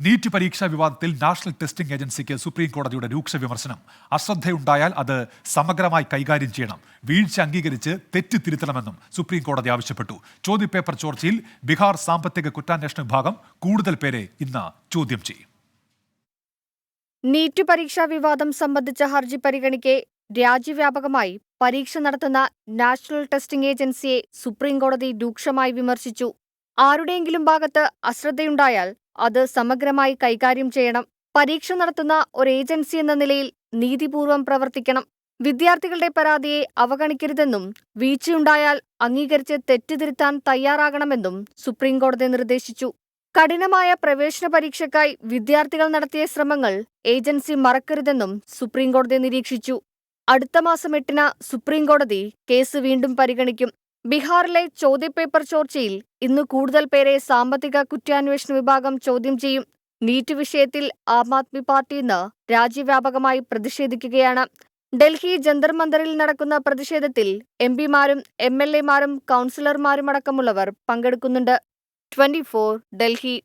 NEET പരീക്ഷാ വിവാദത്തിൽ national testing ഏജൻസിക്ക് സുപ്രീം കോടതിയുടെ രൂക്ഷ വിമർശനം. അശ്രദ്ധയുണ്ടായാൽ അത് സമഗ്രമായി കൈകാര്യം ചെയ്യണം, വീഴ്ച അംഗീകരിച്ച് തെറ്റ് തിരുത്തണമെന്നും സുപ്രീം കോടതി ആവശ്യപ്പെട്ടു. ചോദ്യപേപ്പർ ചോർച്ചയിൽ ബീഹാർ സാമ്പത്തിക കുറ്റാന്വേഷണ വിഭാഗം കൂടുതൽ പേരെ ഇന്ന് ചോദ്യം ചെയ്യും. നീറ്റ് പരീക്ഷാ വിവാദം സംബന്ധിച്ച ഹർജി പരിഗണിക്കെ രാജ്യവ്യാപകമായി പരീക്ഷ നടത്തുന്ന നാഷണൽ ടെസ്റ്റിംഗ് ഏജൻസിയെ സുപ്രീം കോടതി രൂക്ഷമായി വിമർശിച്ചു. ആരുടെയെങ്കിലും ഭാഗത്ത് അശ്രദ്ധയുണ്ടായാൽ അത് സമഗ്രമായി കൈകാര്യം ചെയ്യണം. പരീക്ഷ നടത്തുന്ന ഒരു ഏജൻസി എന്ന നിലയിൽ നീതിപൂർവം പ്രവർത്തിക്കണം. വിദ്യാർത്ഥികളുടെ പരാതിയെ അവഗണിക്കരുതെന്നും വീഴ്ചയുണ്ടായാൽ അംഗീകരിച്ച് തെറ്റ് തിരുത്താൻ തയ്യാറാകണമെന്നും സുപ്രീം കോടതി നിർദ്ദേശിച്ചു. കഠിനമായ പ്രവേശന പരീക്ഷയ്ക്കായി വിദ്യാർത്ഥികൾ നടത്തിയ ശ്രമങ്ങൾ ഏജൻസി മറക്കരുതെന്നും സുപ്രീം കോടതി നിരീക്ഷിച്ചു. അടുത്ത മാസം 8-ന് സുപ്രീം കോടതി കേസ് വീണ്ടും പരിഗണിക്കും. ബീഹാറിലെ ചോദ്യപേപ്പർ ചോർച്ചയിൽ ഇന്ന് കൂടുതൽ പേരെ സാമ്പത്തിക കുറ്റാന്വേഷണ വിഭാഗം ചോദ്യം ചെയ്യും. നീറ്റ് വിഷയത്തിൽ ആം ആദ്മി പാർട്ടി ഇന്ന് രാജ്യവ്യാപകമായി പ്രതിഷേധിക്കുകയാണ്. ഡൽഹി ജന്തർ മന്ദറിൽ നടക്കുന്ന പ്രതിഷേധത്തിൽ എംപിമാരും MLA മാരും കൗൺസിലർമാരുമടക്കമുള്ളവർ പങ്കെടുക്കുന്നുണ്ട്. 24 ഡൽഹി.